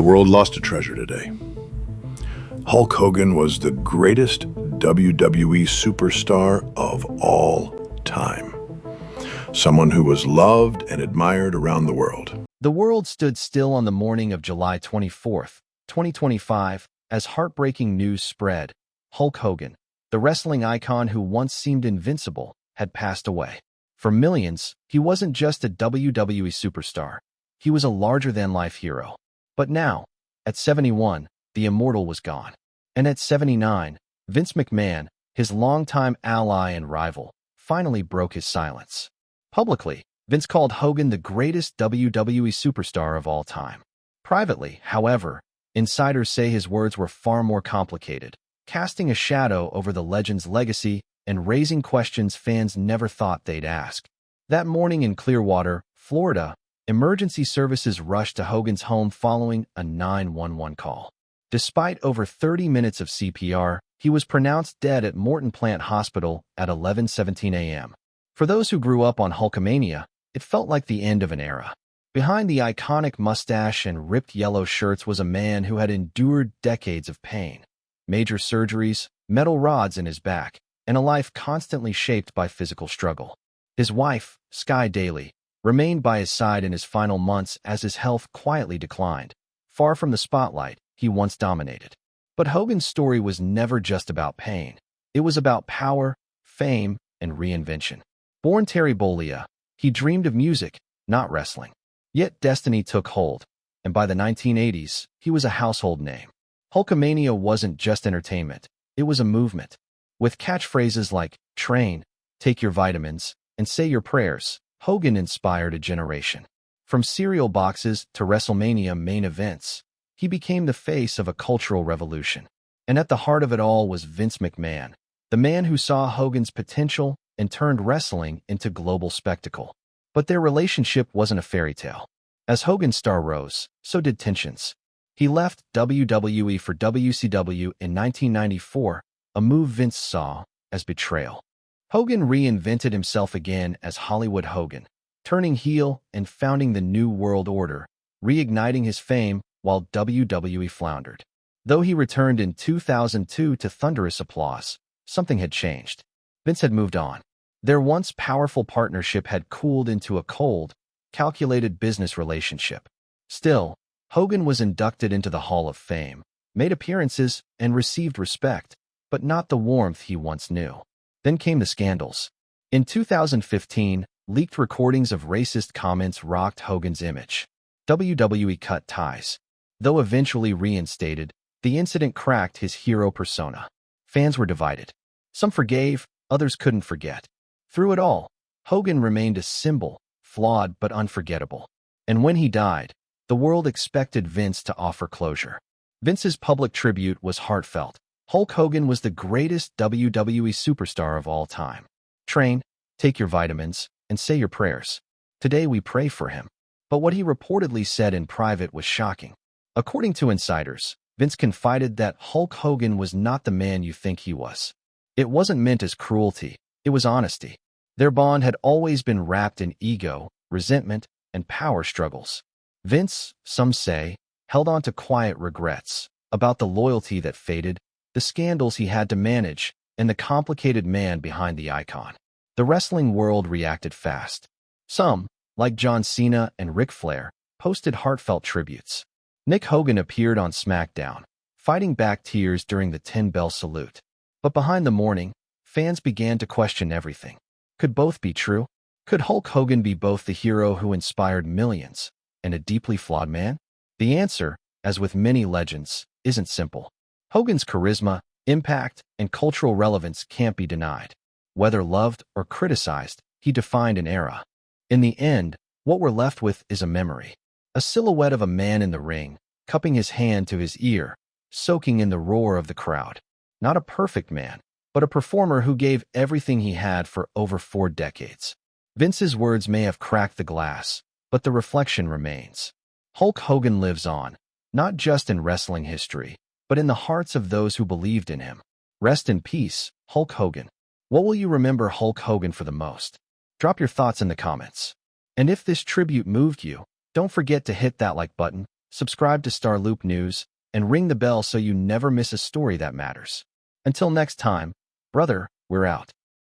The world lost a treasure today. Hulk Hogan was the greatest WWE superstar of all time. Someone who was loved and admired around the world. The world stood still on the morning of July 24th, 2025, as heartbreaking news spread. Hulk Hogan, the wrestling icon who once seemed invincible, had passed away. For millions, he wasn't just a WWE superstar. He was a larger-than-life hero. But now, at 71, the Immortal was gone. And at 79, Vince McMahon, his longtime ally and rival, finally broke his silence. Publicly, Vince called Hogan the greatest WWE superstar of all time. Privately, however, insiders say his words were far more complicated, casting a shadow over the legend's legacy and raising questions fans never thought they'd ask. That morning in Clearwater, Florida, emergency services rushed to Hogan's home following a 911 call. Despite over 30 minutes of CPR, he was pronounced dead at Morton Plant Hospital at 11:17 a.m. For those who grew up on Hulkamania, it felt like the end of an era. Behind the iconic mustache and ripped yellow shirts was a man who had endured decades of pain, major surgeries, metal rods in his back, and a life constantly shaped by physical struggle. His wife, Sky Daly, remained by his side in his final months as his health quietly declined, far from the spotlight he once dominated. But Hogan's story was never just about pain. It was about power, fame, and reinvention. Born Terry Bollea, he dreamed of music, not wrestling. Yet destiny took hold, and by the 1980s, he was a household name. Hulkamania wasn't just entertainment, it was a movement. With catchphrases like, train, take your vitamins, and say your prayers, Hogan inspired a generation. From cereal boxes to WrestleMania main events, he became the face of a cultural revolution. And at the heart of it all was Vince McMahon, the man who saw Hogan's potential and turned wrestling into global spectacle. But their relationship wasn't a fairy tale. As Hogan's star rose, so did tensions. He left WWE for WCW in 1994, a move Vince saw as betrayal. Hogan reinvented himself again as Hollywood Hogan, turning heel and founding the New World Order, reigniting his fame while WWE floundered. Though he returned in 2002 to thunderous applause, something had changed. Vince had moved on. Their once powerful partnership had cooled into a cold, calculated business relationship. Still, Hogan was inducted into the Hall of Fame, made appearances, and received respect, but not the warmth he once knew. Then came the scandals. In 2015, leaked recordings of racist comments rocked Hogan's image. WWE cut ties. Though eventually reinstated, the incident cracked his hero persona. Fans were divided. Some forgave, others couldn't forget. Through it all, Hogan remained a symbol, flawed but unforgettable. And when he died, the world expected Vince to offer closure. Vince's public tribute was heartfelt. Hulk Hogan was the greatest WWE superstar of all time. Train, take your vitamins, and say your prayers. Today we pray for him. But what he reportedly said in private was shocking. According to insiders, Vince confided that Hulk Hogan was not the man you think he was. It wasn't meant as cruelty, it was honesty. Their bond had always been wrapped in ego, resentment, and power struggles. Vince, some say, held on to quiet regrets about the loyalty that faded, the scandals he had to manage, and the complicated man behind the icon. The wrestling world reacted fast. Some, like John Cena and Ric Flair, posted heartfelt tributes. Nick Hogan appeared on SmackDown, fighting back tears during the 10-bell salute. But behind the mourning, fans began to question everything. Could both be true? Could Hulk Hogan be both the hero who inspired millions and a deeply flawed man? The answer, as with many legends, isn't simple. Hogan's charisma, impact, and cultural relevance can't be denied. Whether loved or criticized, he defined an era. In the end, what we're left with is a memory. A silhouette of a man in the ring, cupping his hand to his ear, soaking in the roar of the crowd. Not a perfect man, but a performer who gave everything he had for over 4 decades. Vince's words may have cracked the glass, but the reflection remains. Hulk Hogan lives on, not just in wrestling history, but in the hearts of those who believed in him. Rest in peace, Hulk Hogan. What will you remember Hulk Hogan for the most? Drop your thoughts in the comments. And if this tribute moved you, don't forget to hit that like button, subscribe to StarLoop News, and ring the bell so you never miss a story that matters. Until next time, brother, we're out.